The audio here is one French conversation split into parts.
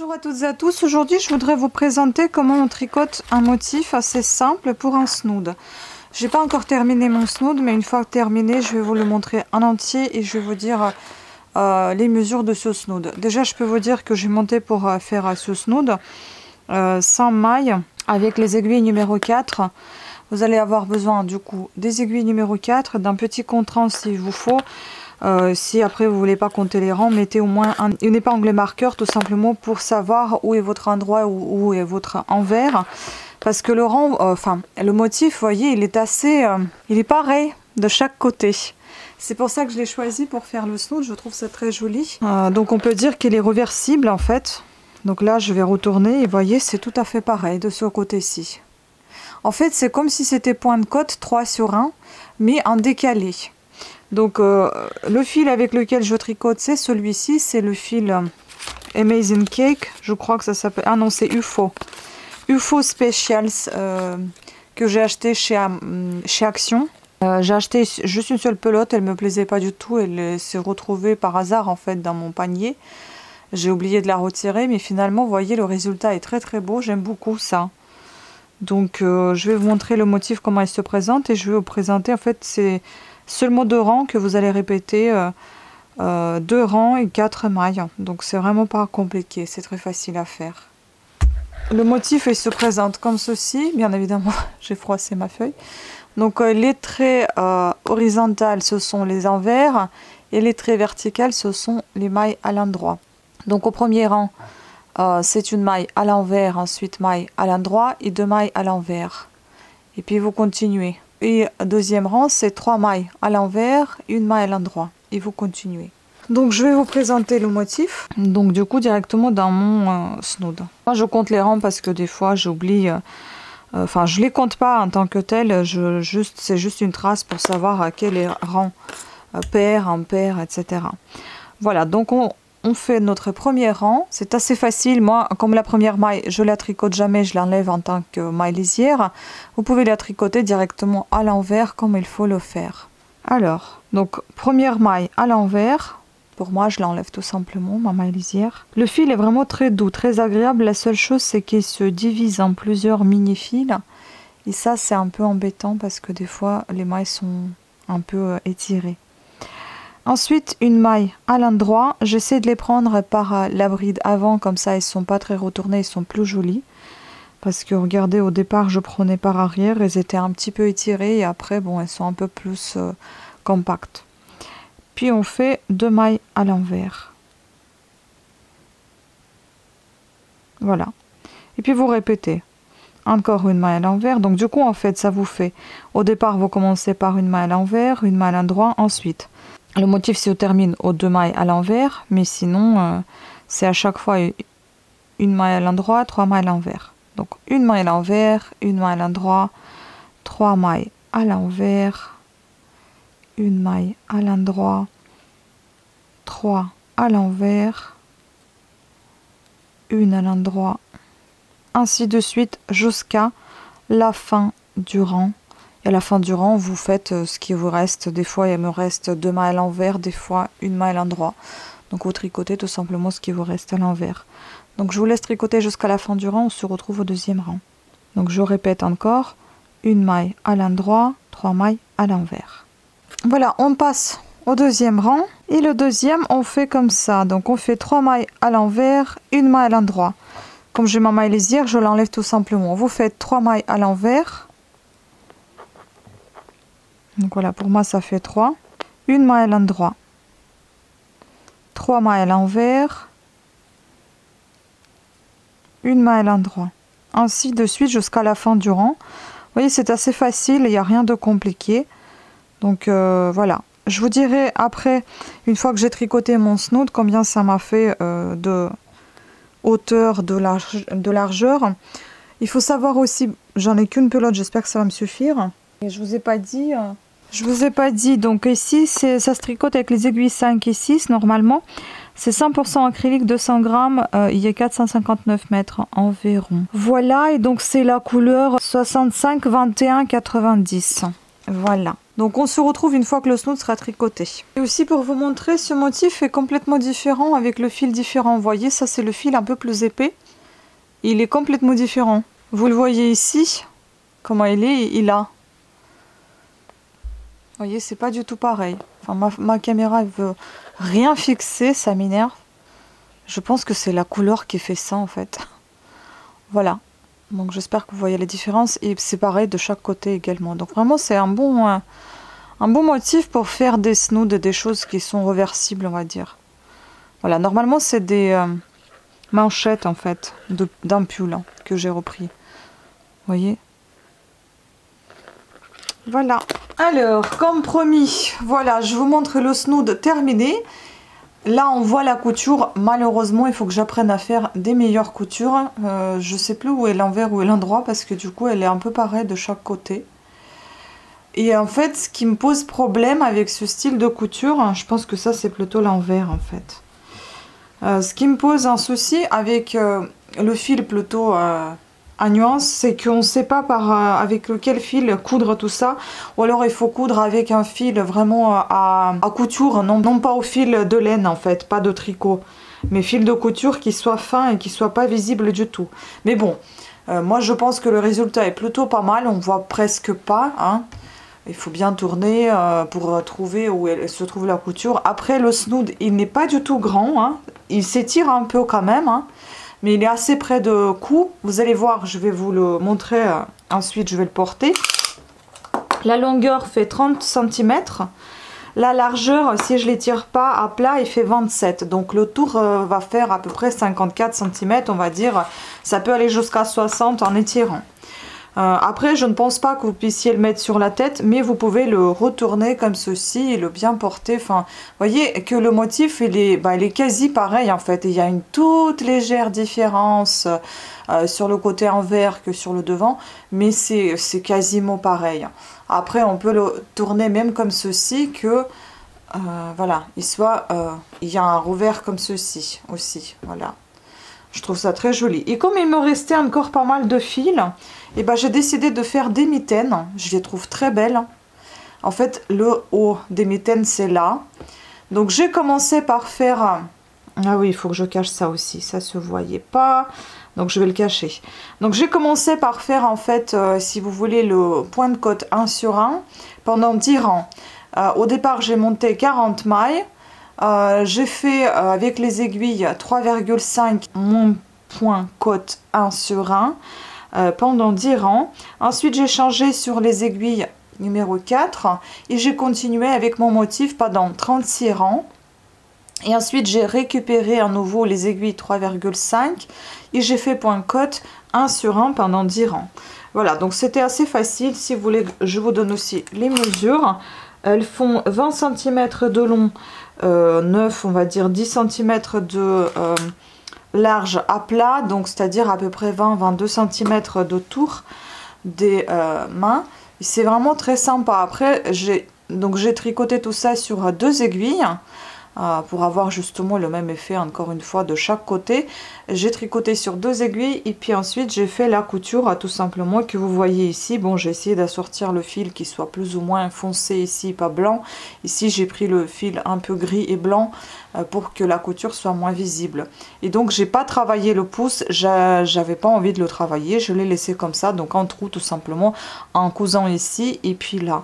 Bonjour à toutes et à tous, aujourd'hui je voudrais vous présenter comment on tricote un motif assez simple pour un snood. J'ai pas encore terminé mon snood, mais une fois terminé je vais vous le montrer en entier et je vais vous dire les mesures de ce snood. Déjà je peux vous dire que j'ai monté pour faire ce snood sans mailles avec les aiguilles numéro 4. Vous allez avoir besoin du coup des aiguilles numéro 4, d'un petit contrant s'il vous faut. Si après vous voulez pas compter les rangs, mettez au moins une épingle marqueur tout simplement pour savoir où est votre endroit, où est votre envers. Parce que le rang, le motif, vous voyez, il est assez, il est pareil de chaque côté. C'est pour ça que je l'ai choisi pour faire le snood, je trouve ça très joli. Donc on peut dire qu'il est réversible en fait. Donc là je vais retourner et vous voyez c'est tout à fait pareil de ce côté-ci. En fait c'est comme si c'était point de côte 3 sur 1 mais en décalé. Donc le fil avec lequel je tricote c'est celui-ci, c'est le fil Amazing Cake, je crois que ça s'appelle, ah non c'est UFO. UFO Specials que j'ai acheté chez Action. J'ai acheté juste une seule pelote, elle me plaisait pas du tout, elle s'est retrouvée par hasard en fait dans mon panier. J'ai oublié de la retirer mais finalement vous voyez le résultat est très très beau, j'aime beaucoup ça. Donc je vais vous montrer le motif comment il se présente et je vais vous présenter en fait c'est seulement 2 rangs que vous allez répéter 2 rangs et 4 mailles. Donc c'est vraiment pas compliqué, c'est très facile à faire. Le motif il se présente comme ceci, bien évidemment j'ai froissé ma feuille. Donc les traits horizontales ce sont les envers et les traits verticales ce sont les mailles à l'endroit. Donc au premier rang c'est une maille à l'envers, ensuite maille à l'endroit et 2 mailles à l'envers. Et puis vous continuez. Et deuxième rang, c'est 3 mailles à l'envers, une maille à l'endroit. Et vous continuez. Donc je vais vous présenter le motif. Donc du coup directement dans mon snood. Moi je compte les rangs parce que des fois j'oublie. Je les compte pas en tant que tel. C'est juste une trace pour savoir à quel est rang pair, impair, etc. Voilà, donc on fait notre premier rang, c'est assez facile. Moi, comme la première maille, je la tricote jamais, je l'enlève en tant que maille lisière. Vous pouvez la tricoter directement à l'envers comme il faut le faire. Alors, donc première maille à l'envers. Pour moi, je l'enlève tout simplement, ma maille lisière. Le fil est vraiment très doux, très agréable. La seule chose, c'est qu'il se divise en plusieurs mini-fils. Et ça, c'est un peu embêtant parce que des fois, les mailles sont un peu étirées. Ensuite, une maille à l'endroit, j'essaie de les prendre par la bride avant, comme ça ils ne sont pas très retournés, ils sont plus jolis. Parce que regardez, au départ je prenais par arrière, elles étaient un petit peu étirées et après, bon, elles sont un peu plus compactes. Puis on fait 2 mailles à l'envers. Voilà. Et puis vous répétez. Encore une maille à l'envers. Donc du coup, en fait, ça vous fait, au départ, vous commencez par une maille à l'envers, une maille à l'endroit, ensuite. Le motif se termine aux 2 mailles à l'envers, mais sinon, c'est à chaque fois une maille à l'endroit, 3 mailles à l'envers. Donc, une maille à l'envers, une maille à l'endroit, 3 mailles à l'envers, une maille à l'endroit, 3 à l'envers, une à l'endroit, ainsi de suite jusqu'à la fin du rang. Et à la fin du rang, vous faites ce qui vous reste. Des fois, il me reste 2 mailles à l'envers, des fois une maille à l'endroit. Donc vous tricotez tout simplement ce qui vous reste à l'envers. Donc je vous laisse tricoter jusqu'à la fin du rang, on se retrouve au deuxième rang. Donc je répète encore, une maille à l'endroit, 3 mailles à l'envers. Voilà, on passe au deuxième rang. Et le deuxième, on fait comme ça. Donc on fait 3 mailles à l'envers, une maille à l'endroit. Comme j'ai ma maille lisière, je l'enlève tout simplement. Vous faites 3 mailles à l'envers. Donc voilà, pour moi ça fait 3. Une maille à l'endroit. 3 mailles à l'envers. Une maille à l'endroit. Ainsi de suite jusqu'à la fin du rang. Vous voyez, c'est assez facile, il n'y a rien de compliqué. Donc voilà. Je vous dirai après, une fois que j'ai tricoté mon snood, combien ça m'a fait de hauteur, de largeur. Il faut savoir aussi, j'en ai qu'une pelote, j'espère que ça va me suffire. Et je vous ai pas dit... Je vous ai pas dit, donc ici ça se tricote avec les aiguilles 5 et 6 normalement. C'est 100% acrylique, 200 grammes, il y a 459 mètres environ. Voilà, et donc c'est la couleur 65 21 90. Voilà. Donc on se retrouve une fois que le snood sera tricoté. Et aussi pour vous montrer, ce motif est complètement différent avec le fil différent. Vous voyez, ça c'est le fil un peu plus épais. Il est complètement différent. Vous le voyez ici, comment il est, il a. Vous voyez, c'est pas du tout pareil. Enfin, ma caméra elle veut rien fixer, ça m'énerve. Je pense que c'est la couleur qui fait ça en fait. Voilà. Donc j'espère que vous voyez les différences. Et c'est pareil de chaque côté également. Donc vraiment c'est un bon motif pour faire des snoods, des choses qui sont reversibles on va dire. Voilà, normalement c'est des manchettes en fait d'un pull que j'ai repris. Vous voyez? Voilà. Alors, comme promis, voilà, je vous montre le snood terminé. Là, on voit la couture. Malheureusement, il faut que j'apprenne à faire des meilleures coutures. Je sais plus où est l'envers, où est l'endroit, parce que du coup, elle est un peu pareille de chaque côté. Et en fait, ce qui me pose problème avec ce style de couture, je pense que ça, c'est plutôt l'envers, en fait. Ce qui me pose un souci avec le fil plutôt à nuance, c'est qu'on ne sait pas avec lequel fil coudre tout ça, ou alors il faut coudre avec un fil vraiment à couture, non pas au fil de laine en fait, pas de tricot, mais fil de couture qui soit fin et qui soit pas visible du tout. Mais bon, moi je pense que le résultat est plutôt pas mal, on voit presque pas, hein. Il faut bien tourner pour trouver où se trouve la couture. Après le snood, il n'est pas du tout grand, hein. Il s'étire un peu quand même, hein. Mais il est assez près de cou. Vous allez voir, je vais vous le montrer. Ensuite, je vais le porter. La longueur fait 30 cm. La largeur, si je ne l'étire pas à plat, il fait 27. Donc le tour va faire à peu près 54 cm, on va dire. Ça peut aller jusqu'à 60 en étirant. Après, je ne pense pas que vous puissiez le mettre sur la tête, mais vous pouvez le retourner comme ceci et le bien porter. Enfin, vous voyez que le motif, il est quasi pareil en fait. Il y a une toute légère différence sur le côté envers que sur le devant, mais c'est quasiment pareil. Après, on peut le tourner même comme ceci, que voilà, il y a un revers comme ceci aussi. Voilà. Je trouve ça très joli. Et comme il me restait encore pas mal de fils, et ben j'ai décidé de faire des mitaines. Je les trouve très belles. En fait, le haut des mitaines, c'est là. Donc j'ai commencé par faire... Ah oui, il faut que je cache ça aussi. Ça se voyait pas. Donc je vais le cacher. Donc j'ai commencé par faire en fait, si vous voulez, le point de côte 1 sur 1 pendant 10 rangs. Au départ, j'ai monté 40 mailles. J'ai fait avec les aiguilles 3,5 mon point côte 1 sur 1 pendant 10 rangs. Ensuite j'ai changé sur les aiguilles numéro 4 et j'ai continué avec mon motif pendant 36 rangs. Et ensuite j'ai récupéré à nouveau les aiguilles 3,5 et j'ai fait point côte 1 sur 1 pendant 10 rangs. Voilà, donc c'était assez facile. Si vous voulez, je vous donne aussi les mesures. Elles font 20 cm de long, 9, on va dire 10 cm de large à plat, donc c'est-à-dire à peu près 20-22 cm de tour des mains. C'est vraiment très sympa. Après, j'ai tricoté tout ça sur 2 aiguilles. Pour avoir justement le même effet encore une fois de chaque côté. J'ai tricoté sur 2 aiguilles et puis ensuite j'ai fait la couture tout simplement que vous voyez ici. Bon, j'ai essayé d'assortir le fil qui soit plus ou moins foncé ici, pas blanc. Ici j'ai pris le fil un peu gris et blanc pour que la couture soit moins visible. Et donc j'ai pas travaillé le pouce, j'avais pas envie de le travailler, je l'ai laissé comme ça, donc en trou tout simplement, en cousant ici et puis là.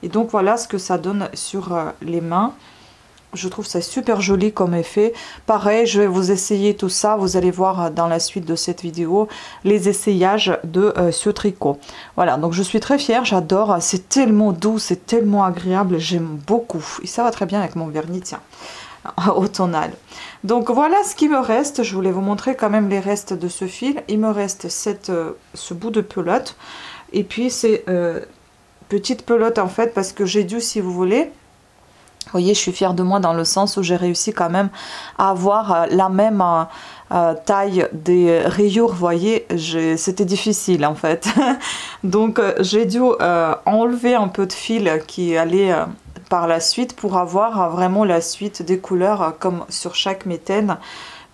Et donc voilà ce que ça donne sur les mains. Je trouve ça super joli comme effet. Pareil, je vais vous essayer tout ça. Vous allez voir dans la suite de cette vidéo les essayages de ce tricot. Voilà, donc je suis très fière, j'adore. C'est tellement doux, c'est tellement agréable. J'aime beaucoup. Et ça va très bien avec mon vernis, tiens, au tonal. Donc voilà ce qui me reste. Je voulais vous montrer quand même les restes de ce fil. Il me reste ce bout de pelote. Et puis ces petites pelotes en fait, parce que j'ai dû, si vous voulez... Vous voyez, je suis fière de moi dans le sens où j'ai réussi quand même à avoir la même taille des rayures. Vous voyez, c'était difficile en fait. Donc j'ai dû enlever un peu de fil qui allait par la suite pour avoir vraiment la suite des couleurs comme sur chaque mitaine.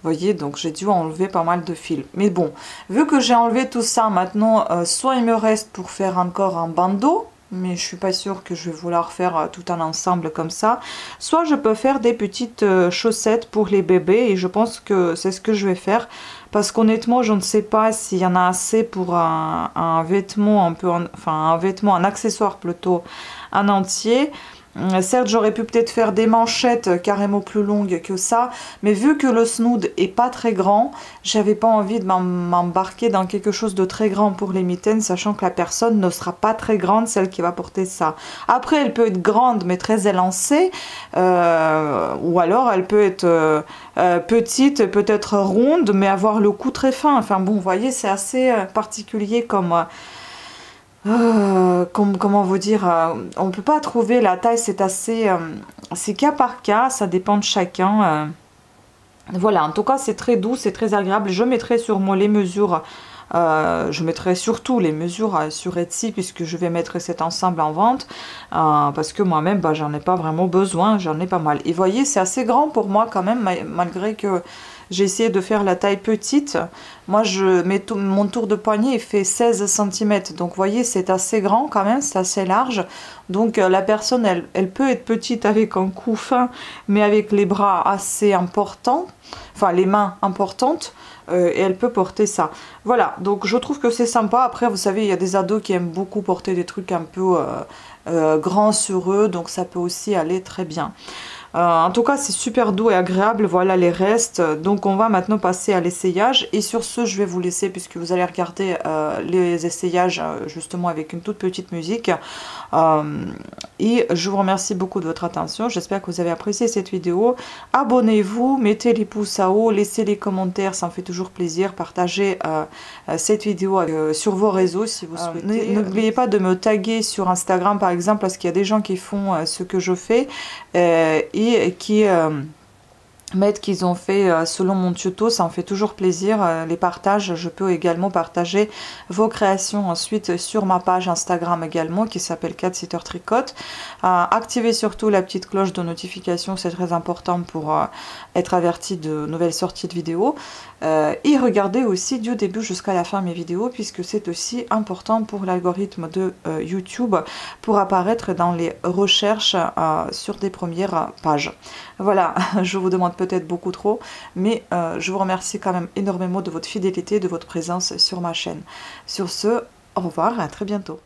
Vous voyez, donc j'ai dû enlever pas mal de fil. Mais bon, vu que j'ai enlevé tout ça, maintenant, soit il me reste pour faire encore un bandeau, mais je suis pas sûre que je vais vouloir faire tout un ensemble comme ça. Soit je peux faire des petites chaussettes pour les bébés, et je pense que c'est ce que je vais faire, parce qu'honnêtement je ne sais pas s'il y en a assez pour un vêtement un peu, enfin un vêtement, un accessoire plutôt, en entier. Certes, j'aurais pu peut-être faire des manchettes carrément plus longues que ça, mais vu que le snood est pas très grand, j'avais pas envie de m'embarquer dans quelque chose de très grand pour les mitaines, sachant que la personne ne sera pas très grande, celle qui va porter ça. Après, elle peut être grande mais très élancée, ou alors elle peut être petite, peut-être ronde, mais avoir le cou très fin. Enfin bon, vous voyez, c'est assez particulier comme... comment vous dire, on ne peut pas trouver la taille, c'est assez, c'est cas par cas, ça dépend de chacun. Voilà, en tout cas c'est très doux, c'est très agréable. Je mettrai sur moi les mesures, je mettrai surtout les mesures sur Etsy, puisque je vais mettre cet ensemble en vente, parce que moi-même bah, j'en ai pas vraiment besoin, j'en ai pas mal. Et voyez, c'est assez grand pour moi quand même, malgré que j'ai essayé de faire la taille petite. Moi, mon tour de poignet fait 16 cm. Donc, vous voyez, c'est assez grand quand même, c'est assez large. Donc, la personne, elle peut être petite avec un cou fin, mais avec les bras assez importants. Enfin, les mains importantes. Et elle peut porter ça. Voilà, donc je trouve que c'est sympa. Après, vous savez, il y a des ados qui aiment beaucoup porter des trucs un peu grands sur eux. Donc, ça peut aussi aller très bien. En tout cas, c'est super doux et agréable. Voilà les restes. Donc, on va maintenant passer à l'essayage. Et sur ce, je vais vous laisser, puisque vous allez regarder les essayages justement avec une toute petite musique. Et je vous remercie beaucoup de votre attention. J'espère que vous avez apprécié cette vidéo. Abonnez-vous, mettez les pouces à haut, laissez les commentaires, ça me fait toujours plaisir. Partagez cette vidéo sur vos réseaux si vous souhaitez. N'oubliez pas de me taguer sur Instagram par exemple, parce qu'il y a des gens qui font ce que je fais et qui mettre qu'ils ont fait selon mon tuto, ça en fait toujours plaisir, les partages. Je peux également partager vos créations ensuite sur ma page Instagram également qui s'appelle Cat Sitter Tricote. Activez surtout la petite cloche de notification, c'est très important pour être averti de nouvelles sorties de vidéos, et regardez aussi du début jusqu'à la fin mes vidéos, puisque c'est aussi important pour l'algorithme de YouTube pour apparaître dans les recherches sur des premières pages. Voilà, je vous demande peut-être beaucoup trop, mais je vous remercie quand même énormément de votre fidélité, de votre présence sur ma chaîne. Sur ce, au revoir et à très bientôt.